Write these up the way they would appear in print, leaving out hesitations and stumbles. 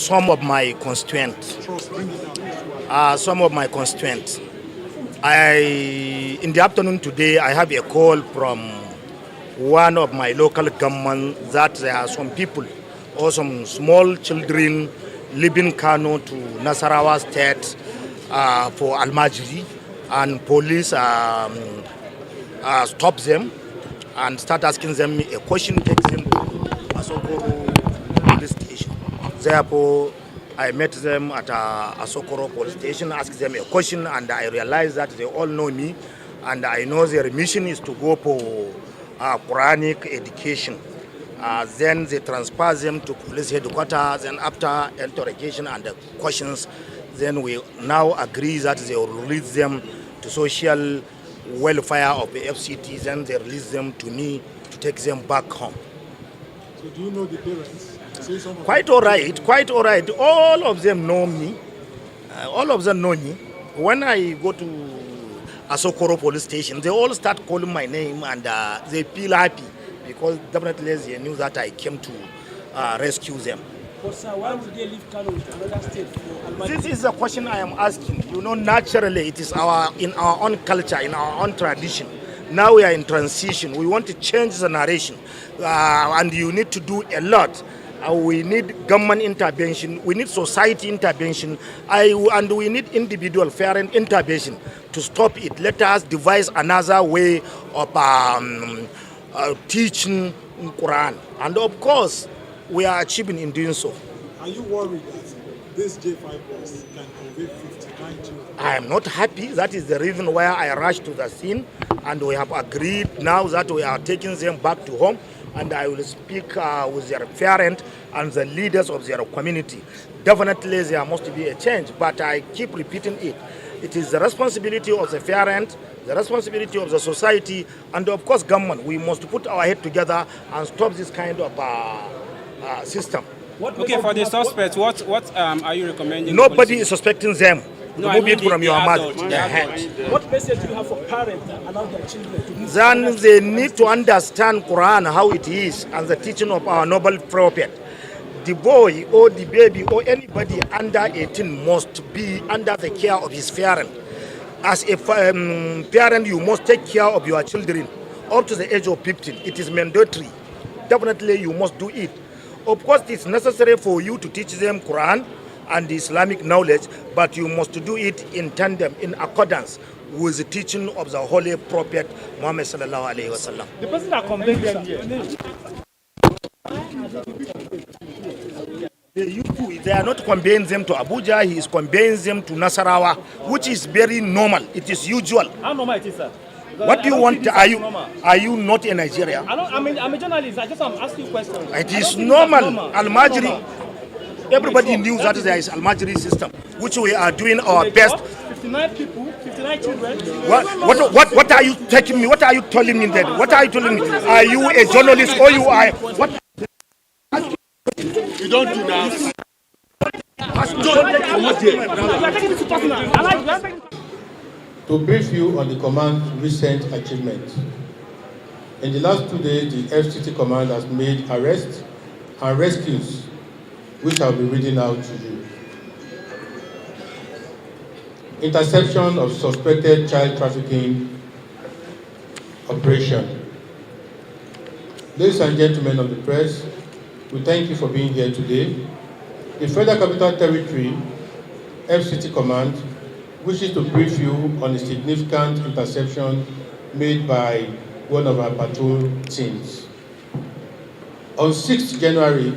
some of my constituents. In the afternoon today, I have a call from one of my local government that there are some people or some small children leaving Kano to Nasarawa State for almajiri, and police stop them and start asking them a question, take them to Asokoro police station. Therefore, I met them at Asokoro police station, asked them a question, and I realized that they all know me, and I know their mission is to go for Quranic education. Then they transfer them to police headquarters, and after interrogation and questions, then we now agree that they will release them to social welfare of the FCT, then they release them to me to take them back home. So do you know the parents? Quite all right. All of them know me. When I go to Asokoro police station, they all start calling my name, and they feel happy because definitely they knew that I came to rescue them. But sir, why would they leave Kano to another state for almajiri? This is the question I am asking. You know, naturally, it is in our own culture, in our own tradition. Now we are in transition. We want to change the narration, and you need to do a lot. We need government intervention, we need society intervention, and we need individual parent intervention to stop it. Let us devise another way of teaching Quran. And of course, we are achieving in doing so. Are you worried that this J5 bus can convey 59 children? I am not happy. That is the reason why I rushed to the scene, and we have agreed now that we are taking them back to home. And I will speak with their parents and the leaders of their community. Definitely there must be a change, but I keep repeating it. It is the responsibility of the parent, the responsibility of the society, and of course government. We must put our head together and stop this kind of system. Okay, for the suspects, what are you recommending? Nobody is suspecting them. No, Remove it from your mouth. What message do you have for parents that allow their children to leave? Then they need to understand Quran, how it is, and the teaching of our noble prophet. The boy or the baby or anybody under 18 must be under the care of his parent. As a parent, you must take care of your children up to the age of 15. It is mandatory. Definitely, you must do it. Of course, it's necessary for you to teach them Quran and Islamic knowledge, but you must do it in tandem, in accordance with the teaching of the Holy Prophet Muhammad sallallahu alaihi wasallam. The person that conveyed them here. They are not conveying them to Abuja, he is conveying them to Nasarawa, which is very normal. It is usual. How normal it is, sir? What do you want? Are you not in Nigeria? I'm a journalist. I'm asking you questions. It is normal. Al-Majiri. Everybody knew that there is al-Majiri system, which we are doing our best. 59 people, 59 children. What are you taking me? What are you telling me then? What are you telling me? Are you a journalist or you are? What? You don't do now. To brief you on the command's recent achievements. In the last 2 days, the FCT command has made arrests and rescues, which I'll be reading out to you. Interception of suspected child trafficking operation. Ladies and gentlemen of the press, we thank you for being here today. The Federal Capital Territory FCT Command wishes to brief you on a significant interception made by one of our patrol teams. On 6th January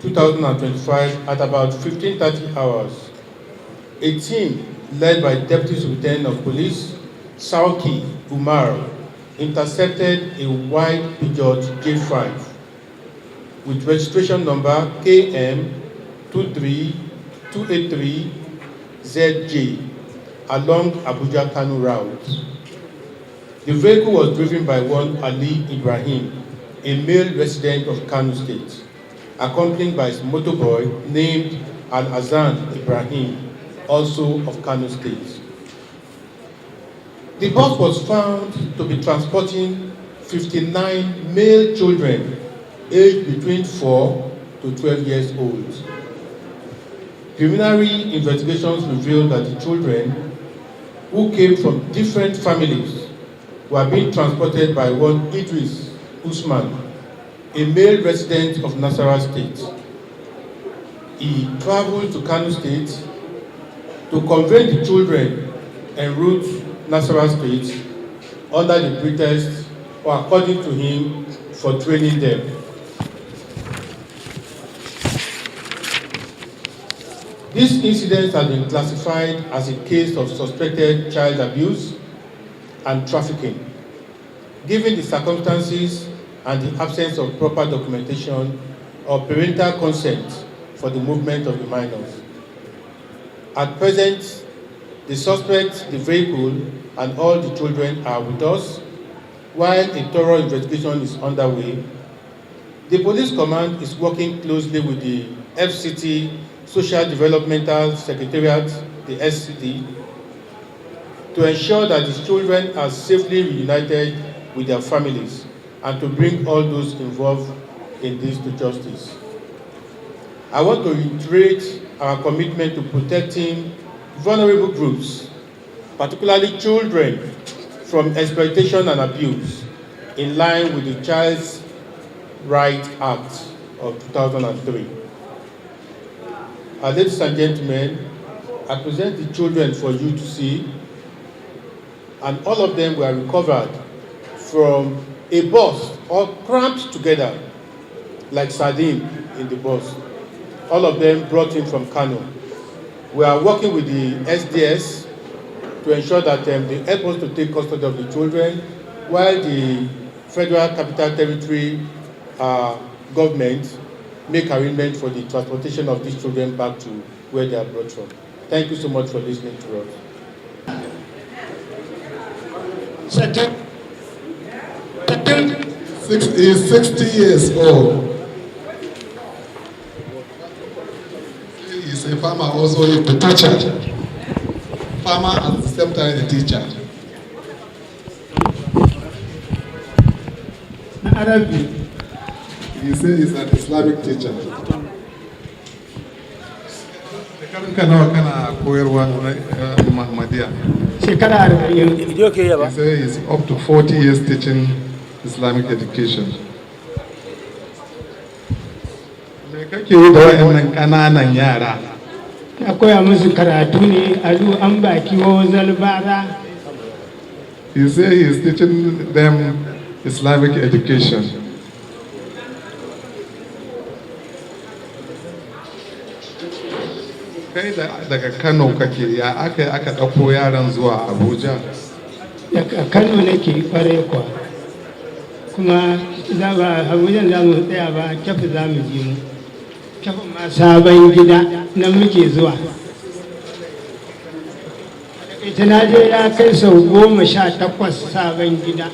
2025, at about 15:30 hours, a team led by Deputy Superintendent of Police, Sauki Umar, intercepted a white Peugeot J5 with registration number KM 23283ZJ along Abuja Kano route. The vehicle was driven by one Ali Ibrahim, a male resident of Kano State, accompanied by his motorboy named Al-Azan Ibrahim, also of Kano State. The bus was found to be transporting 59 male children aged between 4 to 12 years old, Preliminary investigations revealed that the children, who came from different families, were being transported by one Idris Usman, a male resident of Nasarawa State. He traveled to Kano State to convey the children en route Nasarawa State under the pretext, or according to him, for training them. This incident has been classified as a case of suspected child abuse and trafficking, given the circumstances and the absence of proper documentation or parental consent for the movement of the minors. At present, the suspect, the vehicle, and all the children are with us, while a thorough investigation is underway. The police command is working closely with the FCT Social Developmental Secretariat, the SCD, to ensure that the children are safely reunited with their families and to bring all those involved in this to justice. I want to reiterate our commitment to protecting vulnerable groups, particularly children, from exploitation and abuse, in line with the Child's Rights Act of 2003. Ladies and gentlemen, I present the children for you to see, and all of them were recovered from a bus, all cramped together like sardines in the bus. All of them brought in from Kano. We are working with the SDS to ensure that they help us to take custody of the children, while the Federal Capital Territory government make arrangements for the transportation of these children back to where they are brought from. Thank you so much for listening to us. He is 60 years old. He is a farmer, also a teacher. Farmer at the same time a teacher. Arabic. He says he's an Islamic teacher. Kana koyarwa Muhammadiyya. Shekara 40. He says he's up to 40 years teaching Islamic education. Me kake yi da wayannan kananan yara? Na koya musu karatu ne alu an baki wa zalbara. He says he is teaching them Islamic education. Kai daga Kano kake, ya aka ɗauko yaran zuwa Abuja? Daga Kano nake kware kwa. Kuma za ba Abuja za mu tsaya ba, Kyafi za mu ji mu. Kyafi ma sabon gida nan muke zuwa. Ita na je ya kai sau 18 sabon gida.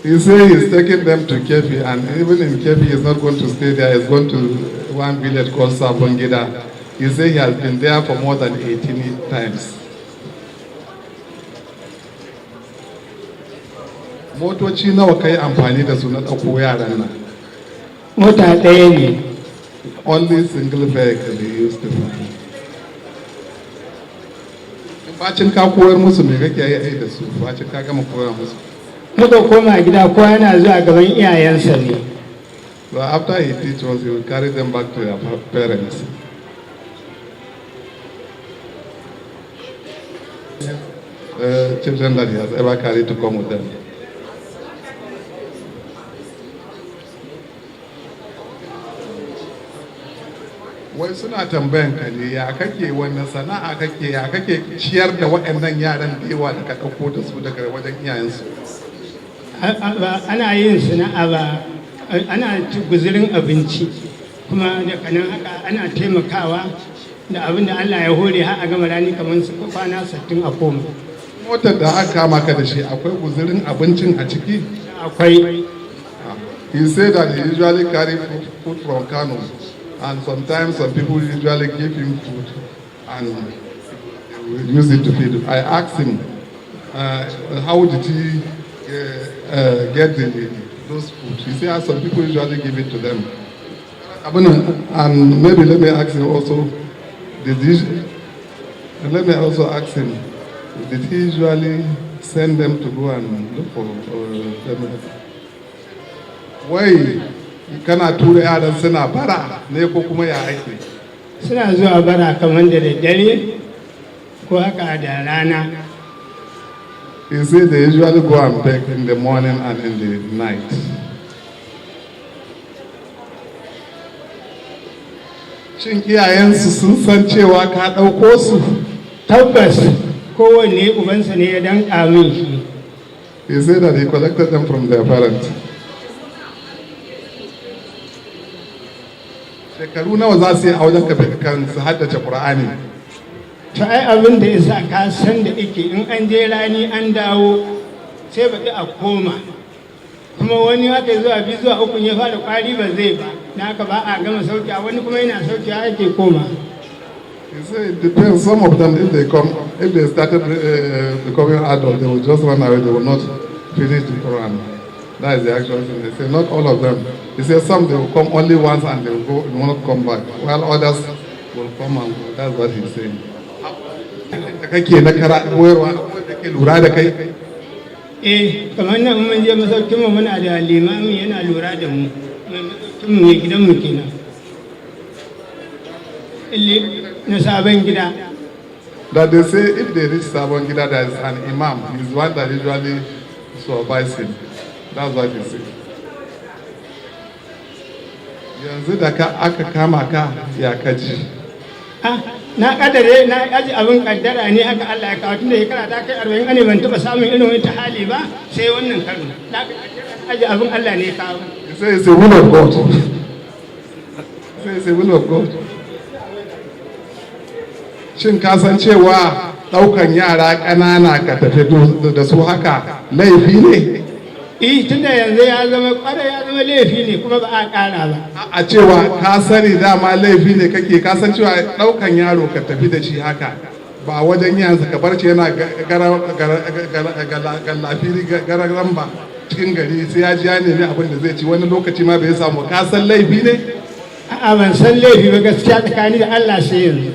He says he's taking them to Kefi, and even in Kefi he's not going to stay there, he's going to one village called Sabongida. He says he has been there for more than 18 times. Motoci nawa kai amfani da su na ɗauko yaran nan? Mota ɗaya ne. Only single vehicle he used to fly. Bacin ka koyar musu me kake yi da su? Bacin ka gama koyar musu? Muka koma gida ko yana zuwa gaban iyayensa ne. So after he teaches us, he will carry them back to their parents. Children that he has ever carried to come with them. Wai suna tambayan ka ne ya kake wannan sana'a kake ya kake ciyar da waɗannan yaran da yawa da ka ɗauko da su daga wajen iyayensu. Ana yin sana'a ba, ana guzurin abinci, kuma da kanan haka ana taimakawa da abin da Allah ya hore har a gama rani kamar su kwana 60 a koma. Motar da aka kama ka da shi akwai guzurin abincin a ciki? Akwai. He said that he usually carry food from Kano, and sometimes some people usually give him food and use it to feed. I asked him, how did he get those food? He said some people usually give it to them. And maybe let me ask him also, And let me also ask him, did he usually send them to go and look for them? Wai kana tura yaran suna bara ne ko kuma ya aiki? Suna zuwa bara kamar da daddare ko haka da rana. He said they usually go and beg in the morning and in the night. Shin iyayensu sun san cewa ka ɗauko su? Tabbas kowanne ubansa ne ya danƙa min shi. He said that he collected them from their parents. Shekaru nawa za su yi a wajen kan su haddace Qur'ani? To ai abin da yasa ka san da yake in an je rani an dawo sai baɗi a koma. Kuma wani haka zuwa 2 zuwa 3 ya fara kwari ba zai ba. Na haka ba a gama sauki a wani kuma yana sauki ake koma. He said it depends. Some of them, if they started becoming adults, they will just run away. They will not finish the Quran. That is the actual thing. They say not all of them. He says some they will come only once and they will go, they will not come back, while others will come and go. That's what he's saying. Kake na koyarwa da ke lura da kai? Kamar nan mun je masaukin mu muna da limami yana lura da mu. Mai gidan mu kenan. Na sabon gida. That they say if they reach sabon gida, there is an imam. He's one that usually supervises him. That's what he said. Yanzu da aka kama ka ya kaji. Na kadare na aji abin kaddara ne haka Allah ya kawo tunda shekara ta kai 40 ane ban taba samun irin wani hali ba sai wannan karo. Na aji abin Allah ne ya kawo. He says it's a will of God. He says it's a will of God. Shin ka san cewa ɗaukan yara ƙanana ka tafi da su haka laifi ne? Tunda yanzu ya zama ƙwarai ya zama laifi ne kuma ba a ƙara ba. A cewa ka sani dama laifi ne kake ka san cewa ɗaukan yaro ka tafi da shi haka ba wajen yansa ka bar shi yana galafiri gararan ba cikin gari sai ya ji ya nemi abin da zai ci wani lokaci ma bai samu ka san laifi ne? A'a ban san laifi ba gaskiya tsakani da Allah sai yanzu.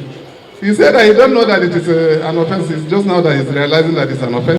He said that he don't know that it is an offense. It's just now that he's realizing that it's an offense.